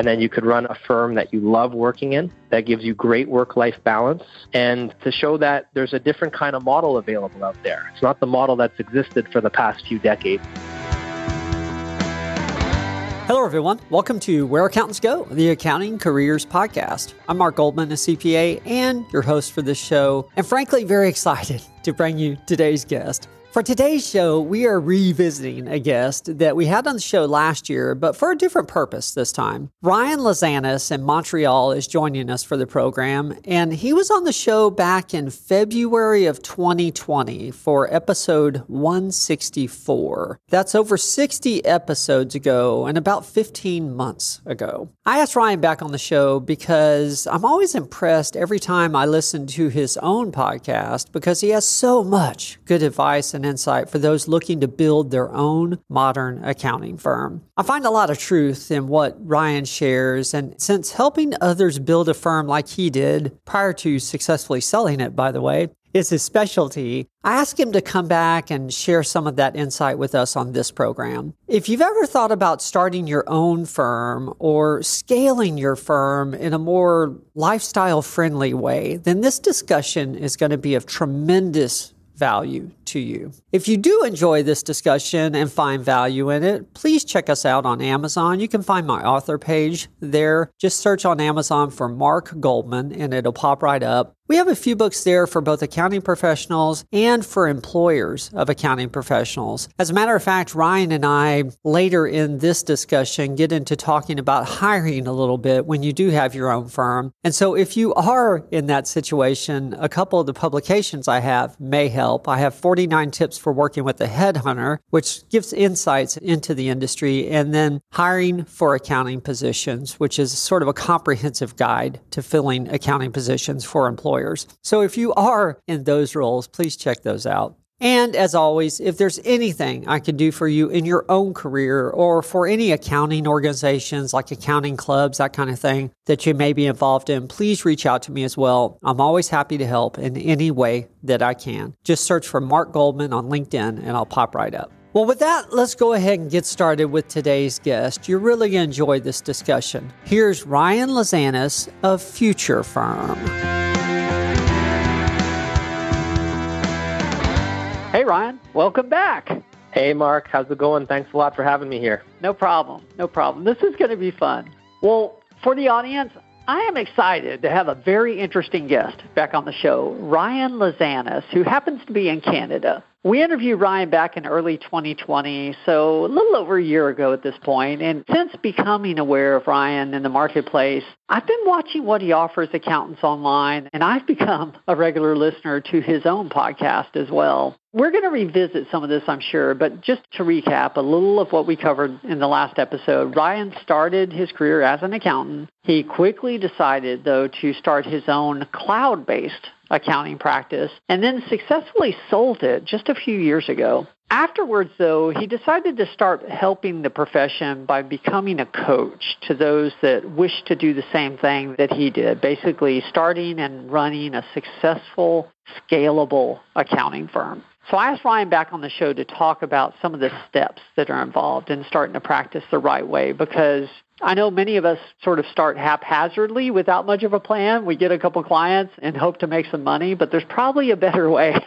and then you could run a firm that you love working in, that gives you great work-life balance, and to show that there's a different kind of model available out there. It's not the model that's existed for the past few decades. Hello, everyone. Welcome to Where Accountants Go, the Accounting Careers Podcast. I'm Mark Goldman, a CPA and your host for this show, and frankly, very excited to bring you today's guest. For today's show, we are revisiting a guest that we had on the show last year, but for a different purpose this time. Ryan Lazanis in Montreal is joining us for the program, and he was on the show back in February of 2020 for episode 164. That's over 60 episodes ago and about 15 months ago. I asked Ryan back on the show because I'm always impressed every time I listen to his own podcast because he has so much good advice and insight for those looking to build their own modern accounting firm. I find a lot of truth in what Ryan shares, and since helping others build a firm like he did, prior to successfully selling it, by the way, is his specialty, I asked him to come back and share some of that insight with us on this program. If you've ever thought about starting your own firm or scaling your firm in a more lifestyle-friendly way, then this discussion is going to be of tremendous value to you. If you do enjoy this discussion and find value in it, please check us out on Amazon. You can find my author page there. Just search on Amazon for Mark Goldman and it'll pop right up. We have a few books there for both accounting professionals and for employers of accounting professionals. As a matter of fact, Ryan and I later in this discussion get into talking about hiring a little bit when you do have your own firm. And so if you are in that situation, a couple of the publications I have may help. I have 49 tips for working with a headhunter, which gives insights into the industry, and then hiring for accounting positions, which is sort of a comprehensive guide to filling accounting positions for employers. So if you are in those roles, please check those out. And as always, if there's anything I can do for you in your own career or for any accounting organizations like accounting clubs, that kind of thing that you may be involved in, please reach out to me as well. I'm always happy to help in any way that I can. Just search for Mark Goldman on LinkedIn and I'll pop right up. Well, with that, let's go ahead and get started with today's guest. You're really going to enjoy this discussion. Here's Ryan Lazanis of Future Firm. Hey, Ryan, welcome back. Hey, Mark. How's it going? Thanks a lot for having me here. No problem. No problem. This is going to be fun. Well, for the audience, I am excited to have a very interesting guest back on the show, Ryan Lazanis, who happens to be in Canada. We interviewed Ryan back in early 2020, so a little over a year ago at this point. And since becoming aware of Ryan in the marketplace, I've been watching what he offers accountants online, and I've become a regular listener to his own podcast as well. We're going to revisit some of this, I'm sure, but just to recap a little of what we covered in the last episode, Ryan started his career as an accountant. He quickly decided, though, to start his own cloud-based accounting practice and then successfully sold it just a few years ago. Afterwards, though, he decided to start helping the profession by becoming a coach to those that wish to do the same thing that he did, basically starting and running a successful, scalable accounting firm. So I asked Ryan back on the show to talk about some of the steps that are involved in starting to practice the right way, because I know many of us sort of start haphazardly without much of a plan. We get a couple clients and hope to make some money, but there's probably a better way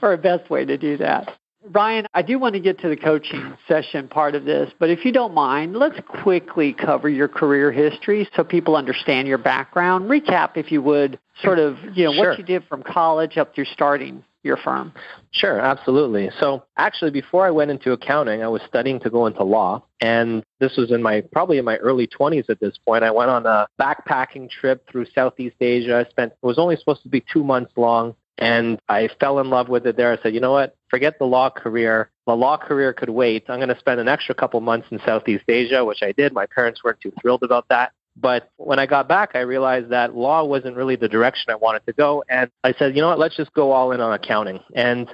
or a best way to do that. Ryan, I do want to get to the coaching session part of this, but if you don't mind, let's quickly cover your career history so people understand your background. Recap, if you would, sort of, Sure. What you did from college up through starting your firm. Sure, absolutely. So actually, before I went into accounting, I was studying to go into law. And this was probably in my early 20s at this point. I went on a backpacking trip through Southeast Asia. It was only supposed to be 2 months long. And I fell in love with it there. I said, you know what? Forget the law career. The law career could wait. I'm going to spend an extra couple months in Southeast Asia, which I did. My parents weren't too thrilled about that. But when I got back, I realized that law wasn't really the direction I wanted to go. And I said, you know what, let's just go all in on accounting. And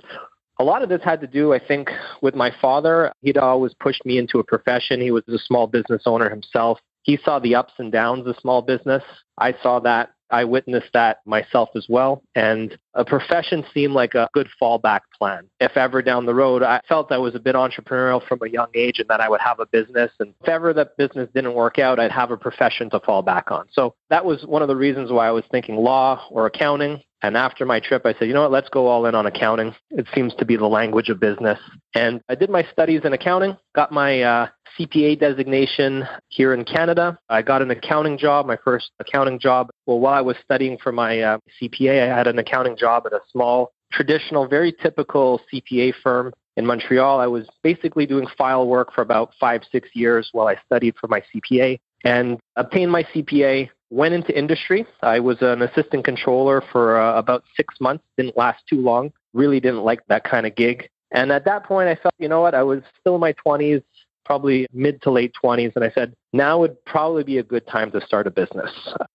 a lot of this had to do, I think, with my father. He'd always pushed me into a profession. He was a small business owner himself. He saw the ups and downs of small business. I saw that I witnessed that myself as well. And a profession seemed like a good fallback plan. If ever down the road, I felt I was a bit entrepreneurial from a young age and that I would have a business. And if ever that business didn't work out, I'd have a profession to fall back on. So that was one of the reasons why I was thinking law or accounting. And after my trip, I said, you know what, let's go all in on accounting. It seems to be the language of business. And I did my studies in accounting, got my CPA designation here in Canada. I got an accounting job, my first accounting job. Well, while I was studying for my CPA, I had an accounting job at a small, traditional, very typical CPA firm in Montreal. I was basically doing file work for about 5-6 years while I studied for my CPA and obtained my CPA. Went into industry. I was an assistant controller for about 6 months. Didn't last too long. Really didn't like that kind of gig. And at that point, I felt, you know what, I was still in my 20s, probably mid to late 20s. And I said, now would probably be a good time to start a business.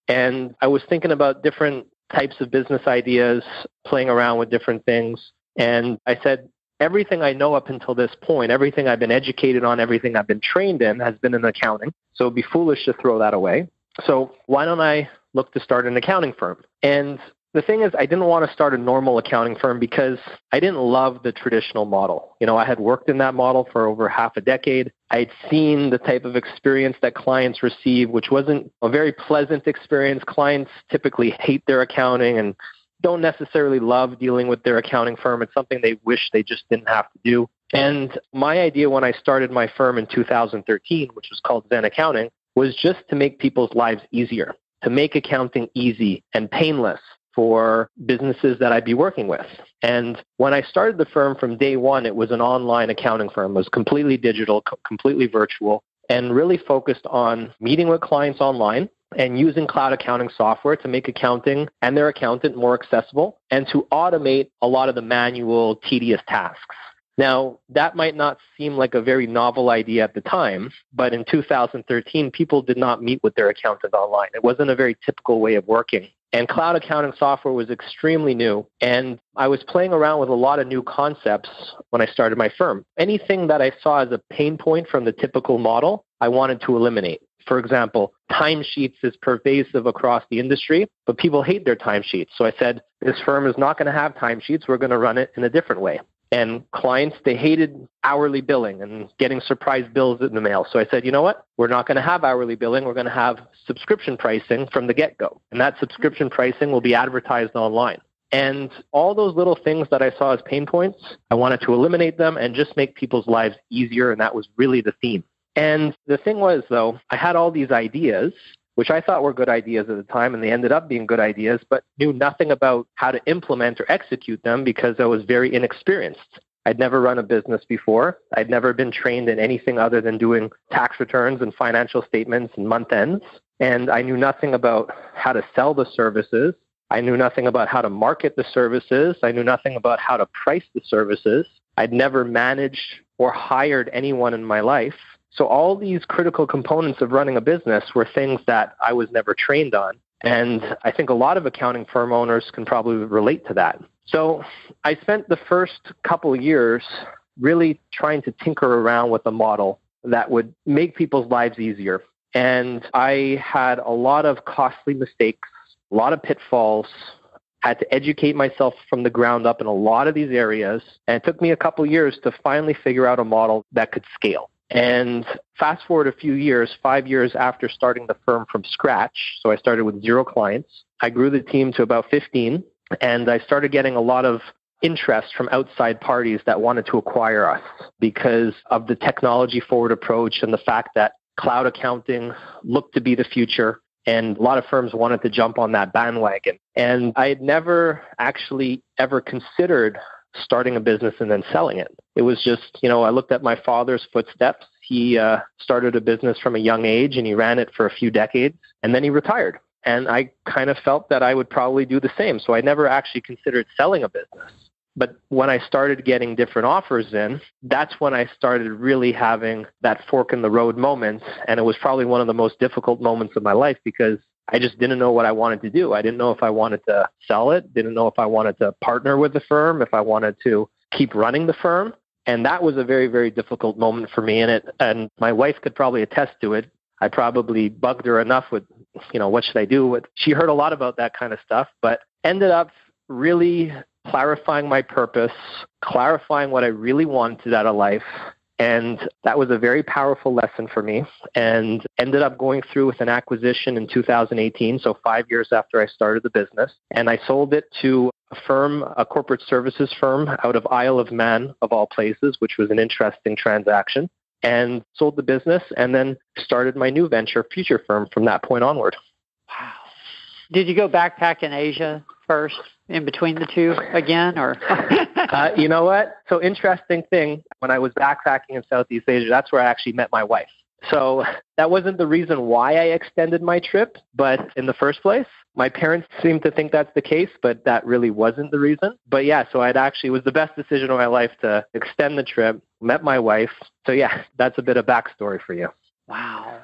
And I was thinking about different types of business ideas, playing around with different things. And I said, everything I know up until this point, everything I've been educated on, everything I've been trained in has been in accounting. So it'd be foolish to throw that away. So why don't I look to start an accounting firm? And the thing is, I didn't want to start a normal accounting firm because I didn't love the traditional model. You know, I had worked in that model for over half a decade. I'd seen the type of experience that clients receive, which wasn't a very pleasant experience. Clients typically hate their accounting and don't necessarily love dealing with their accounting firm. It's something they wish they just didn't have to do. And my idea when I started my firm in 2013, which was called Zen Accounting, was just to make people's lives easier, to make accounting easy and painless for businesses that I'd be working with. And when I started the firm from day one, it was an online accounting firm. It was completely digital, completely virtual, and really focused on meeting with clients online and using cloud accounting software to make accounting and their accountant more accessible and to automate a lot of the manual, tedious tasks. Now, that might not seem like a very novel idea at the time, but in 2013, people did not meet with their accountant online. It wasn't a very typical way of working. And cloud accounting software was extremely new. And I was playing around with a lot of new concepts when I started my firm. Anything that I saw as a pain point from the typical model, I wanted to eliminate. For example, timesheets is pervasive across the industry, but people hate their timesheets. So I said, this firm is not going to have timesheets. We're going to run it in a different way. And clients, they hated hourly billing and getting surprise bills in the mail. So I said, you know what? We're not going to have hourly billing. We're going to have subscription pricing from the get-go. And that subscription pricing will be advertised online. And all those little things that I saw as pain points, I wanted to eliminate them and just make people's lives easier. And that was really the theme. And the thing was, though, I had all these ideas, which I thought were good ideas at the time, and they ended up being good ideas, but knew nothing about how to implement or execute them because I was very inexperienced. I'd never run a business before. I'd never been trained in anything other than doing tax returns and financial statements and month ends. And I knew nothing about how to sell the services. I knew nothing about how to market the services. I knew nothing about how to price the services. I'd never managed or hired anyone in my life. So all these critical components of running a business were things that I was never trained on. And I think a lot of accounting firm owners can probably relate to that. So I spent the first couple of years really trying to tinker around with a model that would make people's lives easier. And I had a lot of costly mistakes, a lot of pitfalls, had to educate myself from the ground up in a lot of these areas. And it took me a couple of years to finally figure out a model that could scale. And fast forward a few years, 5 years after starting the firm from scratch, so I started with 0 clients. I grew the team to about 15, and I started getting a lot of interest from outside parties that wanted to acquire us because of the technology forward approach and the fact that cloud accounting looked to be the future. And a lot of firms wanted to jump on that bandwagon. And I had never actually ever considered starting a business and then selling it. It was just, I looked at my father's footsteps. He started a business from a young age and he ran it for a few decades and then he retired. And I kind of felt that I would probably do the same. So I never actually considered selling a business. But when I started getting different offers in, that's when I started really having that fork in the road moment. And it was probably one of the most difficult moments of my life because I just didn't know what I wanted to do. I didn't know if I wanted to sell it, didn't know if I wanted to partner with the firm, if I wanted to keep running the firm. And that was a very, very difficult moment for me. And my wife could probably attest to it. I probably bugged her enough with what should I do? She heard a lot about that kind of stuff, but ended up really clarifying my purpose, clarifying what I really wanted out of life. And that was a very powerful lesson for me, and ended up going through with an acquisition in 2018, so 5 years after I started the business. And I sold it to a firm, a corporate services firm out of Isle of Man, of all places, which was an interesting transaction, and sold the business and then started my new venture, Future Firm, from that point onward. Wow. Did you go backpack in Asia first, in between the two again, or? You know what? So interesting thing, when I was backpacking in Southeast Asia, that's where I actually met my wife. So that wasn't the reason why I extended my trip, but in the first place, my parents seemed to think that's the case, but that really wasn't the reason. But yeah, so it was the best decision of my life to extend the trip, met my wife. So yeah, that's a bit of backstory for you. Wow.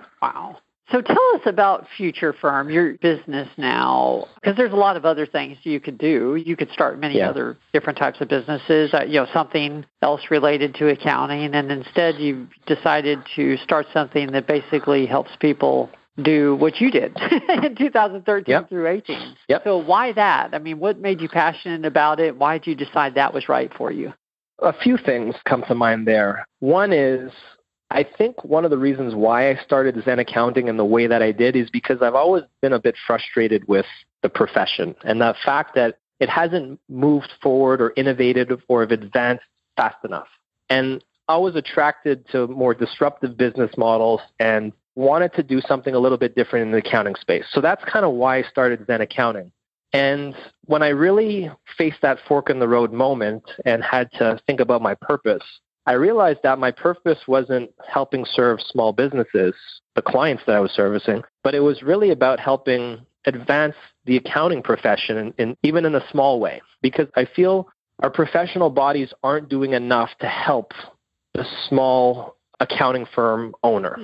So tell us about Future Firm, your business now, because there's a lot of other things you could do. You could start many other different types of businesses, something else related to accounting, and instead you've decided to start something that basically helps people do what you did in 2013 through 18. Yep. So why that? I mean, what made you passionate about it? Why did you decide that was right for you? A few things come to mind there. One is, I think one of the reasons why I started Zen Accounting in the way that I did is because I've always been a bit frustrated with the profession and the fact that it hasn't moved forward or innovated or advanced fast enough. And I was attracted to more disruptive business models and wanted to do something a little bit different in the accounting space. So that's kind of why I started Zen Accounting. And when I really faced that fork in the road moment and had to think about my purpose, I realized that my purpose wasn't helping serve small businesses, the clients that I was servicing, but it was really about helping advance the accounting profession, even in a small way, because I feel our professional bodies aren't doing enough to help the small accounting firm owner.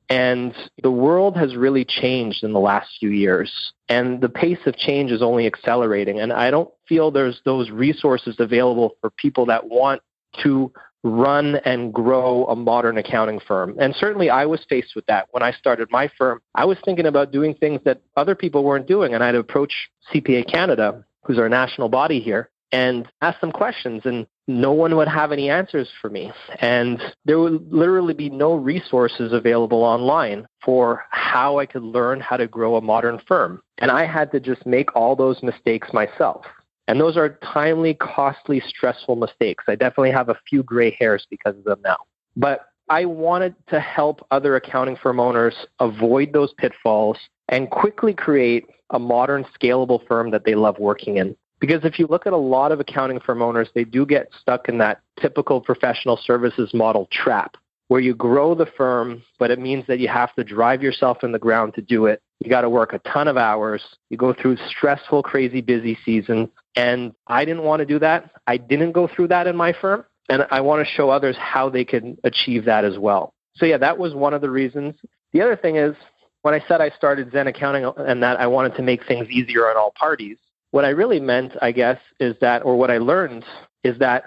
And the world has really changed in the last few years, and the pace of change is only accelerating. And I don't feel there's those resources available for people that want to run and grow a modern accounting firm. And certainly I was faced with that. When I started my firm, I was thinking about doing things that other people weren't doing. And I'd approach CPA Canada, who's our national body here, and ask them questions. And no one would have any answers for me. And there would literally be no resources available online for how I could learn how to grow a modern firm. And I had to just make all those mistakes myself. And those are timely, costly, stressful mistakes. I definitely have a few gray hairs because of them now. But I wanted to help other accounting firm owners avoid those pitfalls and quickly create a modern, scalable firm that they love working in. Because if you look at a lot of accounting firm owners, they do get stuck in that typical professional services model trap, where you grow the firm, but it means that you have to drive yourself in the ground to do it. You got to work a ton of hours. You go through stressful, crazy, busy seasons. And I didn't want to do that. I didn't go through that in my firm. And I want to show others how they can achieve that as well. So yeah, that was one of the reasons. The other thing is, when I said I started Zen Accounting and that I wanted to make things easier on all parties, what I really meant, I guess, is that, or what I learned is that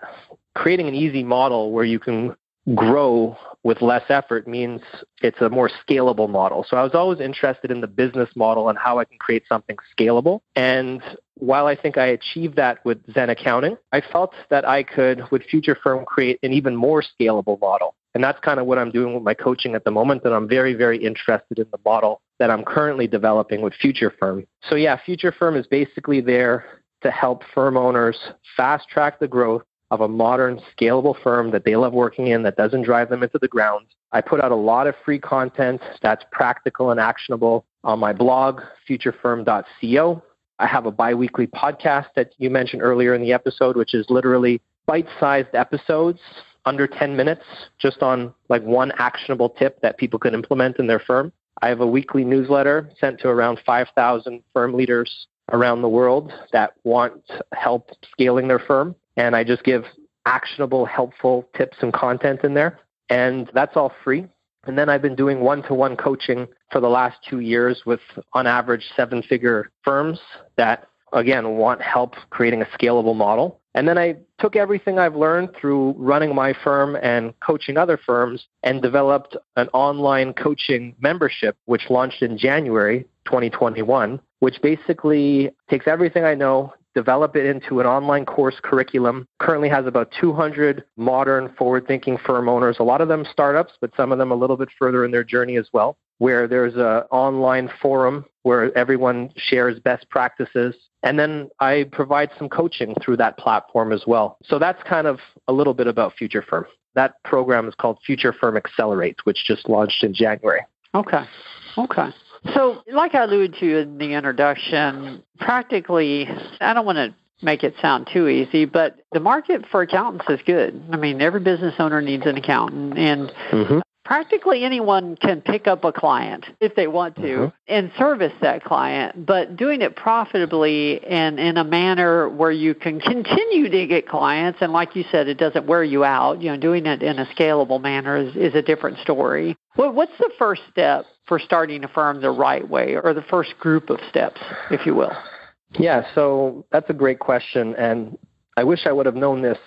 creating an easy model where you can grow with less effort means it's a more scalable model. So I was always interested in the business model and how I can create something scalable. And while I think I achieved that with Zen Accounting, I felt that I could, with Future Firm, create an even more scalable model. And that's kind of what I'm doing with my coaching at the moment. And I'm very, very interested in the model that I'm currently developing with Future Firm. So yeah, Future Firm is basically there to help firm owners fast track the growth of a modern, scalable firm that they love working in, that doesn't drive them into the ground. I put out a lot of free content that's practical and actionable on my blog, futurefirm.co. I have a biweekly podcast that you mentioned earlier in the episode, which is literally bite-sized episodes, under 10 minutes, just on like one actionable tip that people can implement in their firm. I have a weekly newsletter sent to around 5,000 firm leaders around the world that want help scaling their firm. And I just give actionable, helpful tips and content in there. And that's all free. And then I've been doing one-to-one coaching for the last 2 years with, on average, 7-figure firms that, again, want help creating a scalable model. And then I took everything I've learned through running my firm and coaching other firms and developed an online coaching membership, which launched in January 2021, which basically takes everything I know, develop it into an online course curriculum. Currently has about 200 modern forward-thinking firm owners, a lot of them startups, but some of them a little bit further in their journey as well, where there's an online forum where everyone shares best practices. And then I provide some coaching through that platform as well. So that's kind of a little bit about Future Firm. That program is called Future Firm Accelerate, which just launched in January. Okay. So like I alluded to in the introduction, practically, I don't want to make it sound too easy, but the market for accountants is good. I mean, every business owner needs an accountant, and practically anyone can pick up a client if they want to and service that client, but doing it profitably and in a manner where you can continue to get clients. And like you said, it doesn't wear you out. Doing it in a scalable manner is a different story. What's the first step for starting a firm the right way, or the first group of steps, if you will? Yeah, so that's a great question. And I wish I would have known this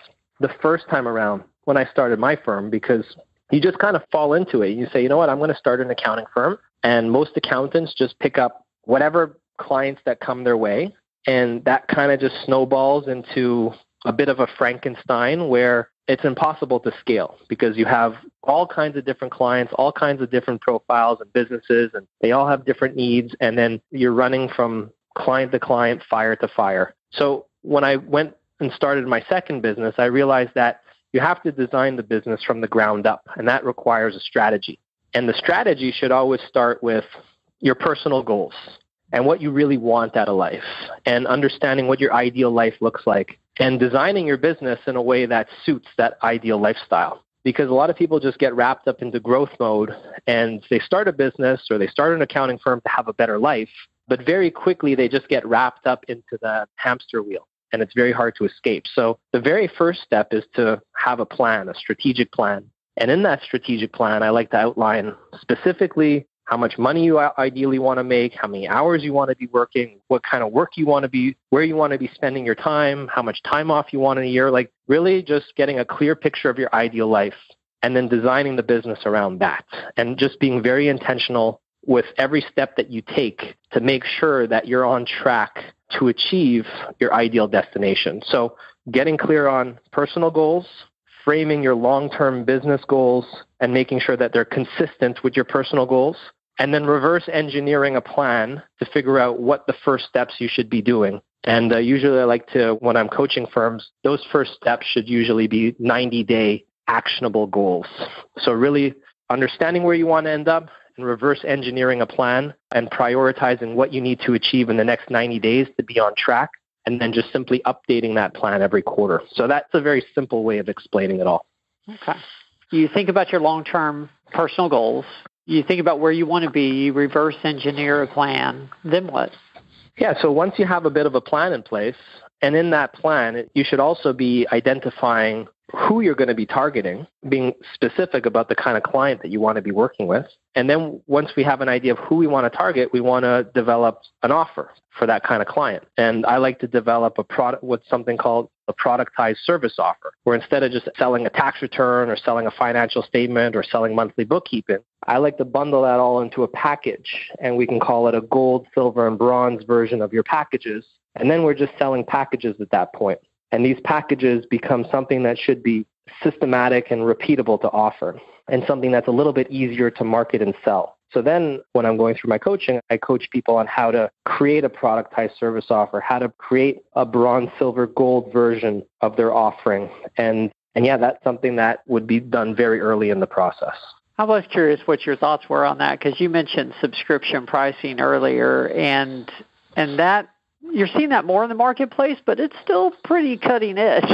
the first time around when I started my firm, because you just kind of fall into it. You say, you know what, I'm going to start an accounting firm. And most accountants just pick up whatever clients that come their way. And that kind of just snowballs into a bit of a Frankenstein where it's impossible to scale, because you have all kinds of different clients, all kinds of different profiles and businesses, and they all have different needs. And then you're running from client to client, fire to fire. So when I went and started my second business, I realized that you have to design the business from the ground up, and that requires a strategy. And the strategy should always start with your personal goals and what you really want out of life, and understanding what your ideal life looks like, and designing your business in a way that suits that ideal lifestyle. Because a lot of people just get wrapped up into growth mode, and they start a business or they start an accounting firm to have a better life, but very quickly they just get wrapped up into the hamster wheel, and it's very hard to escape. So the very first step is to have a plan, a strategic plan. And in that strategic plan, I like to outline specifically how much money you ideally want to make, how many hours you want to be working, what kind of work you want to be, where you want to be spending your time, how much time off you want in a year, like really just getting a clear picture of your ideal life, and then designing the business around that, and just being very intentional with every step that you take to make sure that you're on track to achieve your ideal destination. So getting clear on personal goals, framing your long-term business goals, and making sure that they're consistent with your personal goals, and then reverse engineering a plan to figure out what the first steps you should be doing. And usually I like to, when I'm coaching firms, those first steps should usually be 90-day actionable goals. So really understanding where you want to end up and reverse engineering a plan and prioritizing what you need to achieve in the next 90 days to be on track, and then just simply updating that plan every quarter. So that's a very simple way of explaining it all. Okay. You think about your long-term personal goals. You think about where you want to be. You reverse engineer a plan. Then what? Yeah, so once you have a bit of a plan in place, and in that plan, you should also be identifying who you're going to be targeting, being specific about the kind of client that you want to be working with. And then once we have an idea of who we want to target, we want to develop an offer for that kind of client. And I like to develop a product with something called a productized service offer, where instead of just selling a tax return or selling a financial statement or selling monthly bookkeeping, I like to bundle that all into a package, and we can call it a gold, silver, and bronze version of your packages. And then we're just selling packages at that point. And these packages become something that should be systematic and repeatable to offer, and something that's a little bit easier to market and sell. So then when I'm going through my coaching, I coach people on how to create a productized service offer, how to create a bronze, silver, gold version of their offering. And yeah, that's something that would be done very early in the process. I was curious what your thoughts were on that, because you mentioned subscription pricing earlier, and that you're seeing that more in the marketplace, but it's still pretty cutting edge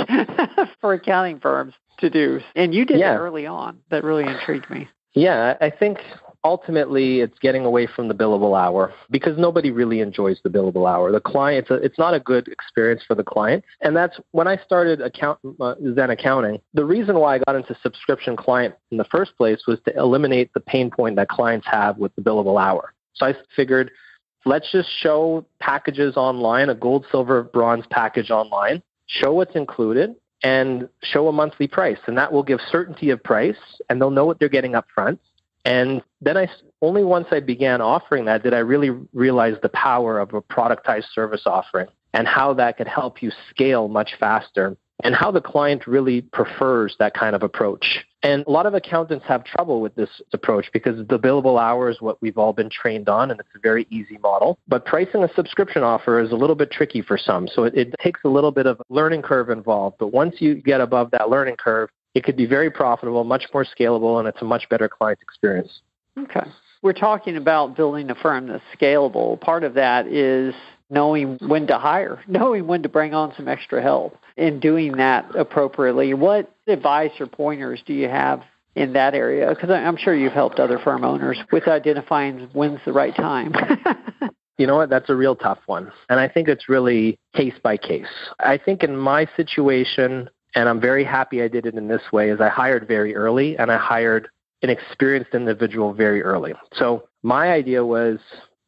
for accounting firms to do. And you did that early on. That really intrigued me. Yeah, I think ultimately it's getting away from the billable hour, because nobody really enjoys the billable hour. The client, it's not a good experience for the client. And that's when I started Zen Accounting. The reason why I got into subscription client in the first place was to eliminate the pain point that clients have with the billable hour. So I figured, let's just show packages online, a gold, silver, bronze package online, show what's included, and show a monthly price. And that will give certainty of price, and they'll know what they're getting up front. And then only once I began offering that did I really realize the power of a productized service offering and how that could help you scale much faster and how the client really prefers that kind of approach. And a lot of accountants have trouble with this approach because the billable hour is what we've all been trained on, and it's a very easy model. But pricing a subscription offer is a little bit tricky for some. So it takes a little bit of a learning curve involved. But once you get above that learning curve, it could be very profitable, much more scalable, and it's a much better client experience. Okay. We're talking about building a firm that's scalable. Part of that is knowing when to hire, knowing when to bring on some extra help, and doing that appropriately. What advice or pointers do you have in that area? Because I'm sure you've helped other firm owners with identifying when's the right time. You know what? That's a real tough one. And I think it's really case by case. I think in my situation, and I'm very happy I did it in this way, is I hired very early and I hired an experienced individual very early. So my idea was,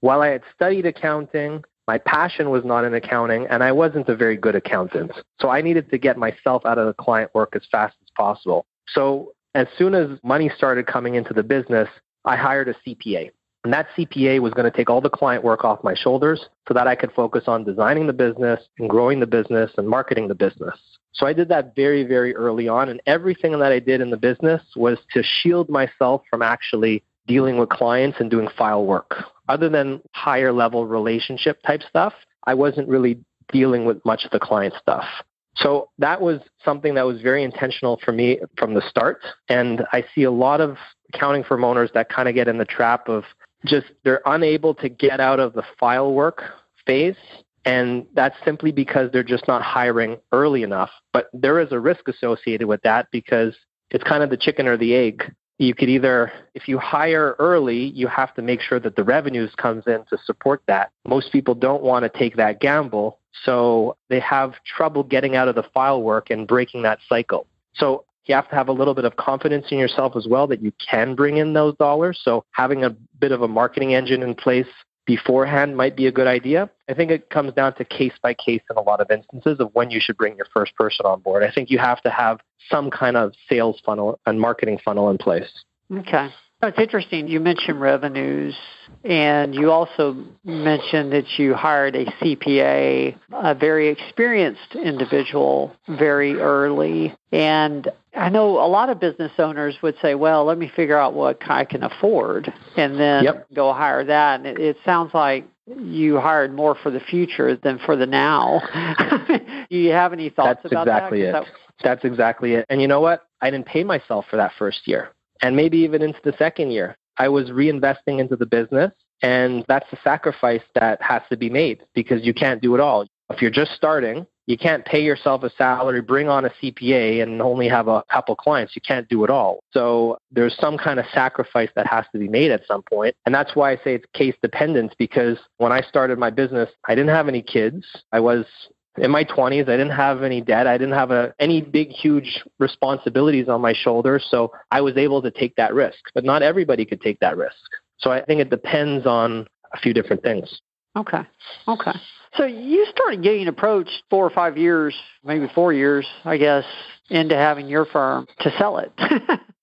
while I had studied accounting, my passion was not in accounting, and I wasn't a very good accountant. So I needed to get myself out of the client work as fast as possible. So as soon as money started coming into the business, I hired a CPA. And that CPA was going to take all the client work off my shoulders so that I could focus on designing the business and growing the business and marketing the business. So I did that very, very early on. And everything that I did in the business was to shield myself from actually dealing with clients and doing file work. Other than higher level relationship type stuff, I wasn't really dealing with much of the client stuff. So that was something that was very intentional for me from the start. And I see a lot of accounting firm owners that kind of get in the trap of just they're unable to get out of the file work phase. And that's simply because they're just not hiring early enough. But there is a risk associated with that because it's kind of the chicken or the egg. You could either, if you hire early, you have to make sure that the revenues comes in to support that. Most people don't want to take that gamble, so they have trouble getting out of the file work and breaking that cycle. So you have to have a little bit of confidence in yourself as well that you can bring in those dollars. So having a bit of a marketing engine in place beforehand might be a good idea. I think it comes down to case by case in a lot of instances of when you should bring your first person on board. I think you have to have some kind of sales funnel and marketing funnel in place. Okay. It's interesting. You mentioned revenues, and you also mentioned that you hired a CPA, a very experienced individual, very early. And I know a lot of business owners would say, well, let me figure out what I can afford and then go hire that. And it sounds like you hired more for the future than for the now. Do you have any thoughts about that? That's exactly it. And you know what? I didn't pay myself for that first year. And maybe even into the second year, I was reinvesting into the business. And that's the sacrifice that has to be made because you can't do it all. If you're just starting, you can't pay yourself a salary, bring on a CPA, and only have a couple clients. You can't do it all. So there's some kind of sacrifice that has to be made at some point. And that's why I say it's case dependent, because when I started my business, I didn't have any kids. I was in my 20s. I didn't have any debt. I didn't have any big, huge responsibilities on my shoulders. So I was able to take that risk. But not everybody could take that risk. So I think it depends on a few different things. Okay. So you started getting approached 4 or 5 years, maybe 4 years, I guess, into having your firm to sell it.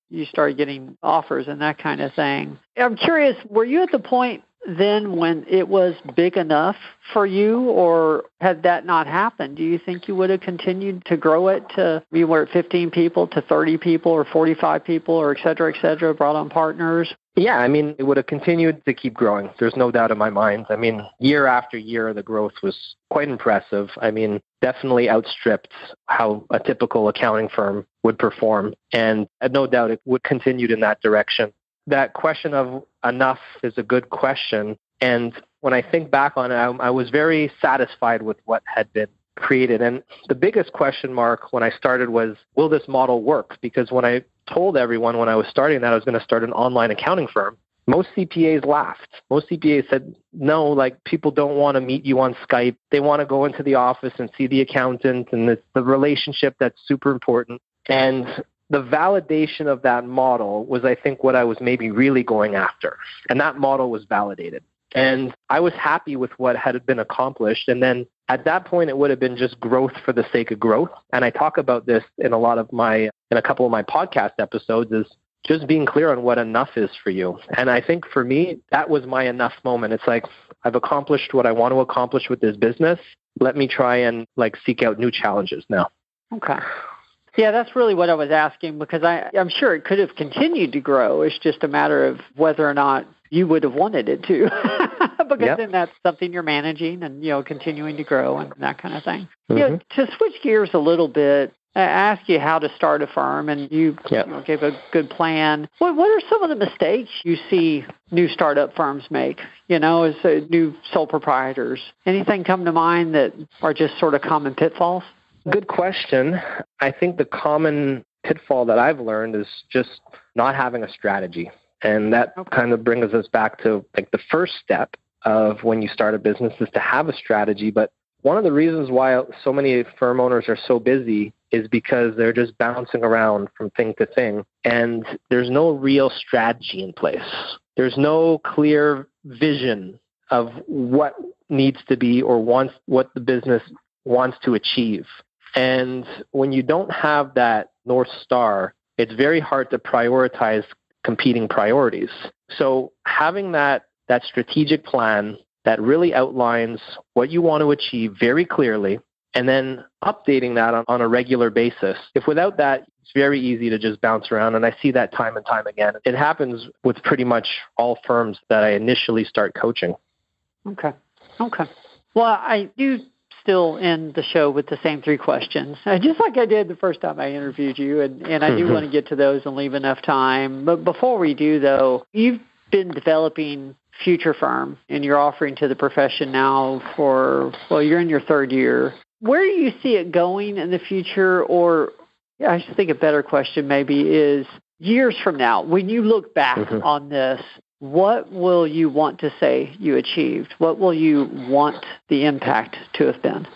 You started getting offers and that kind of thing. I'm curious, were you at the point then when it was big enough for you, or had that not happened? Do you think you would have continued to grow it to, you were at 15 people to 30 people or 45 people or et cetera, brought on partners? Yeah, I mean, it would have continued to keep growing. There's no doubt in my mind. I mean, year after year, the growth was quite impressive. I mean, definitely outstripped how a typical accounting firm would perform. And no doubt it would continue in that direction. That question of enough is a good question. And when I think back on it, I was very satisfied with what had been created. And the biggest question mark when I started was, will this model work? Because when I told everyone when I was starting that I was going to start an online accounting firm, most CPAs laughed. Most CPAs said, no, like people don't want to meet you on Skype. They want to go into the office and see the accountant, and it's the relationship that's super important. And the validation of that model was, I think, what I was maybe really going after. And that model was validated. And I was happy with what had been accomplished. And then at that point, it would have been just growth for the sake of growth. And I talk about this in a couple of my podcast episodes, is just being clear on what enough is for you. And I think for me, that was my enough moment. It's like, I've accomplished what I want to accomplish with this business. Let me try and seek out new challenges now. Okay. Yeah, that's really what I was asking, because I'm sure it could have continued to grow. It's just a matter of whether or not you would have wanted it to, because then that's something you're managing and, continuing to grow and that kind of thing. Mm-hmm. To switch gears a little bit, I asked you how to start a firm, and you gave a good plan. What are some of the mistakes you see new startup firms make, as new sole proprietors? Anything come to mind that are just sort of common pitfalls? Good question. I think the common pitfall that I've learned is just not having a strategy. And that kind of brings us back to the first step of when you start a business is to have a strategy. But one of the reasons why so many firm owners are so busy is because they're just bouncing around from thing to thing. And there's no real strategy in place. There's no clear vision of what needs to be or what the business wants to achieve. And when you don't have that North Star, it's very hard to prioritize competing priorities. So having that strategic plan that really outlines what you want to achieve very clearly, and then updating that on a regular basis. If without that, it's very easy to just bounce around. And I see that time and time again. It happens with pretty much all firms that I initially start coaching. Okay. Well, I do still end the show with the same 3 questions, just like I did the first time I interviewed you. And I do want to get to those and leave enough time. But before we do, though, you've been developing Future Firm, and you're offering to the profession now you're in your 3rd year. Where do you see it going in the future? Or I should think a better question maybe is, years from now, when you look back on this, what will you want to say you achieved? What will you want the impact to have been?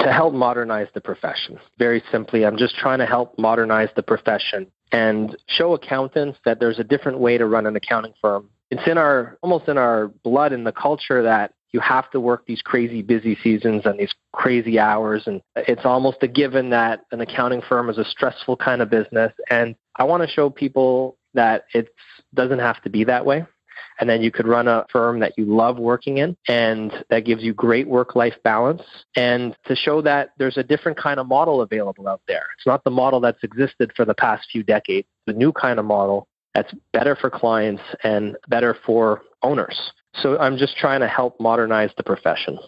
To help modernize the profession. Very simply, I'm just trying to help modernize the profession and show accountants that there's a different way to run an accounting firm. It's almost in our blood, in the culture, that you have to work these crazy busy seasons and these crazy hours. And it's almost a given that an accounting firm is a stressful kind of business. And I want to show people that it doesn't have to be that way. And then you could run a firm that you love working in and that gives you great work-life balance, and to show that there's a different kind of model available out there. It's not the model that's existed for the past few decades. The new kind of model that's better for clients and better for owners. So I'm just trying to help modernize the profession.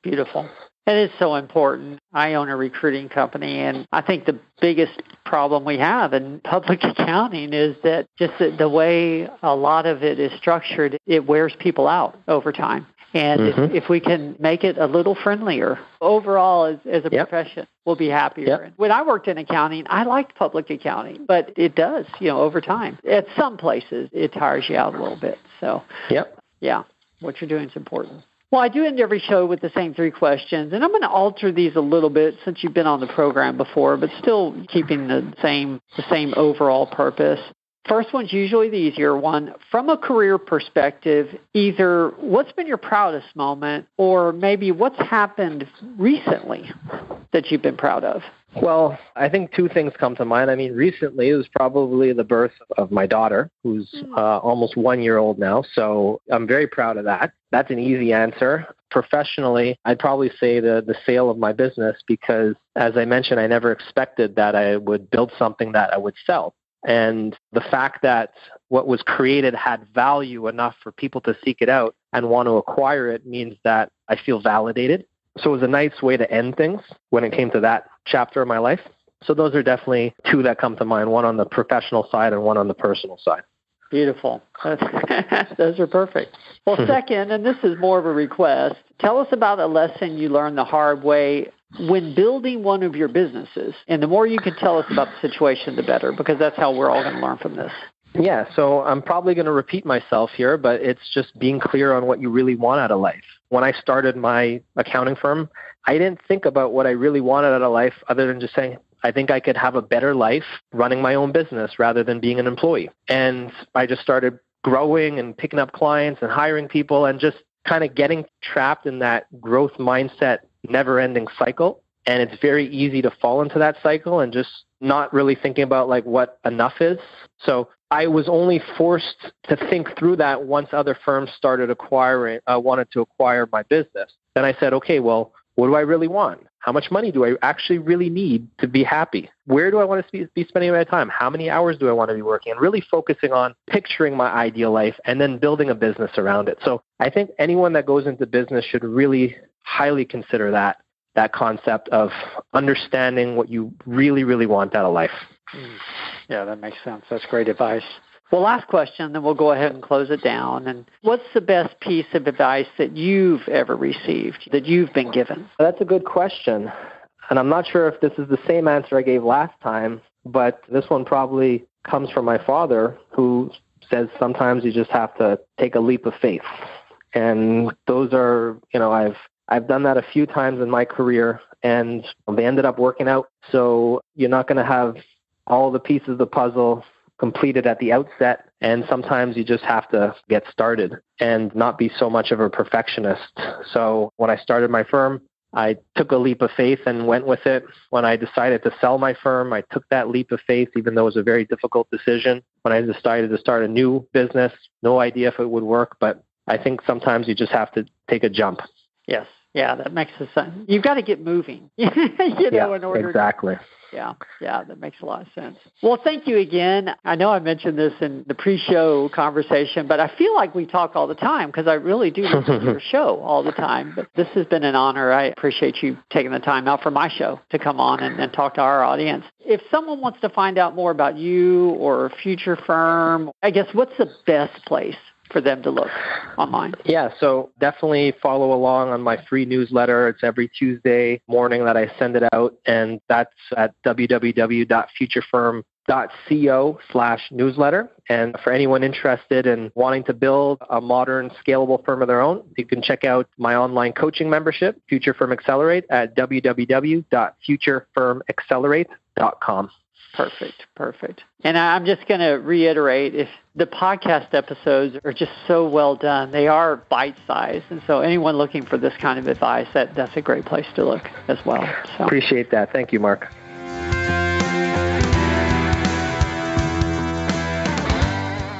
Beautiful. It is so important. I own a recruiting company, and I think the biggest problem we have in public accounting is that just the way a lot of it is structured, it wears people out over time. And if we can make it a little friendlier overall as a profession, we'll be happier. Yep. When I worked in accounting, I liked public accounting, but it does, over time. At some places, it tires you out a little bit. So, what you're doing is important. Well, I do end every show with the same 3 questions, and I'm going to alter these a little bit since you've been on the program before, but still keeping the same overall purpose. First one's usually the easier one. From a career perspective, either what's been your proudest moment, or maybe what's happened recently that you've been proud of? Well, I think 2 things come to mind. I mean, recently it was probably the birth of my daughter, who's almost 1 year old now. So I'm very proud of that. That's an easy answer. Professionally, I'd probably say the sale of my business, because as I mentioned, I never expected that I would build something that I would sell. And the fact that what was created had value enough for people to seek it out and want to acquire it means that I feel validated. So it was a nice way to end things when it came to that chapter of my life. So those are definitely 2 that come to mind, one on the professional side and one on the personal side. Beautiful. Those are perfect. Well, second, and this is more of a request, tell us about a lesson you learned the hard way when building one of your businesses. And the more you can tell us about the situation, the better, because that's how we're all going to learn from this. Yeah, so I'm probably going to repeat myself here, but it's just being clear on what you really want out of life. When I started my accounting firm, I didn't think about what I really wanted out of life other than just saying, I think I could have a better life running my own business rather than being an employee. And I just started growing and picking up clients and hiring people and just kind of getting trapped in that growth mindset, never-ending cycle. And it's very easy to fall into that cycle and just not really thinking about like what enough is. So I was only forced to think through that once other firms started wanted to acquire my business. Then I said, okay, well, what do I really want? How much money do I actually really need to be happy? Where do I want to be spending my time? How many hours do I want to be working? And really focusing on picturing my ideal life and then building a business around it. So I think anyone that goes into business should really highly consider that concept of understanding what you really, really want out of life. Yeah, that makes sense. That's great advice. Well, last question, then we'll go ahead and close it down. And what's the best piece of advice that you've ever received, that you've been given? That's a good question. And I'm not sure if this is the same answer I gave last time, but this one probably comes from my father, who says sometimes you just have to take a leap of faith. And those are, I've done that a few times in my career, and they ended up working out. So you're not going to have all the pieces of the puzzle completed at the outset, and sometimes you just have to get started and not be so much of a perfectionist. So when I started my firm, I took a leap of faith and went with it. When I decided to sell my firm, I took that leap of faith, even though it was a very difficult decision. When I decided to start a new business, no idea if it would work, but I think sometimes you just have to take a jump. Yes. Yeah, that makes sense. You've got to get moving, in order exactly. Yeah, that makes a lot of sense. Well, thank you again. I know I mentioned this in the pre-show conversation, but I feel like we talk all the time because I really do listen to your show all the time. But this has been an honor. I appreciate you taking the time out for my show to come on and talk to our audience. If someone wants to find out more about you or a future firm, I guess what's the best place for them to look online? Yeah, so definitely follow along on my free newsletter. It's every Tuesday morning that I send it out, and that's at www.futurefirm.co/newsletter. And for anyone interested in wanting to build a modern, scalable firm of their own, you can check out my online coaching membership, Future Firm Accelerate, at www.futurefirmaccelerate.com. Perfect. And I'm just going to reiterate, if the podcast episodes are just so well done, they are bite-sized. And so anyone looking for this kind of advice, that's a great place to look as well. So. Appreciate that. Thank you, Mark.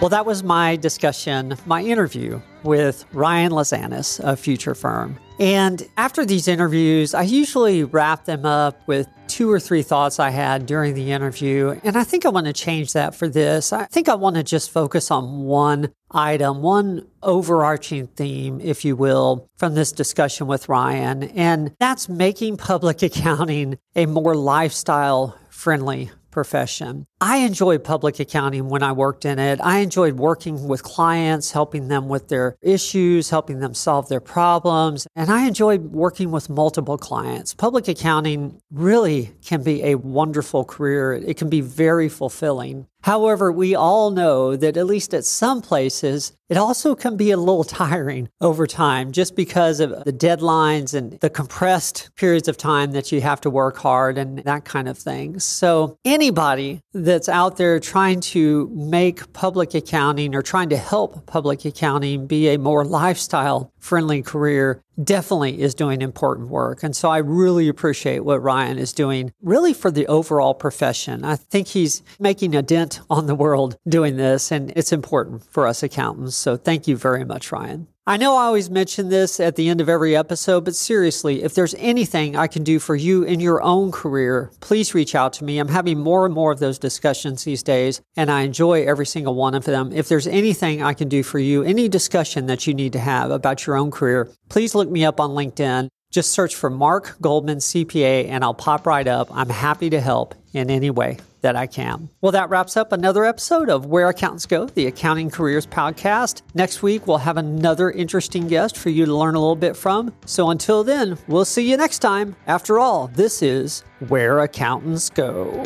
Well, that was my discussion, my interview with Ryan Lazanis of Future Firm. And after these interviews, I usually wrap them up with 2 or 3 thoughts I had during the interview. And I think I want to change that for this. I think I want to just focus on one item, one overarching theme, if you will, from this discussion with Ryan. And that's making public accounting a more lifestyle-friendly profession. I enjoyed public accounting when I worked in it. I enjoyed working with clients, helping them with their issues, helping them solve their problems. And I enjoyed working with multiple clients. Public accounting really can be a wonderful career. It can be very fulfilling. However, we all know that at least at some places, it also can be a little tiring over time just because of the deadlines and the compressed periods of time that you have to work hard and that kind of thing. So anybody that's out there trying to make public accounting or trying to help public accounting be a more lifestyle-friendly career definitely is doing important work. And so I really appreciate what Ryan is doing really for the overall profession. I think he's making a dent on the world doing this, and it's important for us accountants. So thank you very much, Ryan. I know I always mention this at the end of every episode, but seriously, if there's anything I can do for you in your own career, please reach out to me. I'm having more and more of those discussions these days, and I enjoy every single one of them. If there's anything I can do for you, any discussion that you need to have about your own career, please look me up on LinkedIn. Just search for Mark Goldman, CPA, and I'll pop right up. I'm happy to help in any way that I can. Well, that wraps up another episode of Where Accountants Go, the Accounting Careers Podcast. Next week, we'll have another interesting guest for you to learn a little bit from. So until then, we'll see you next time. After all, this is Where Accountants Go.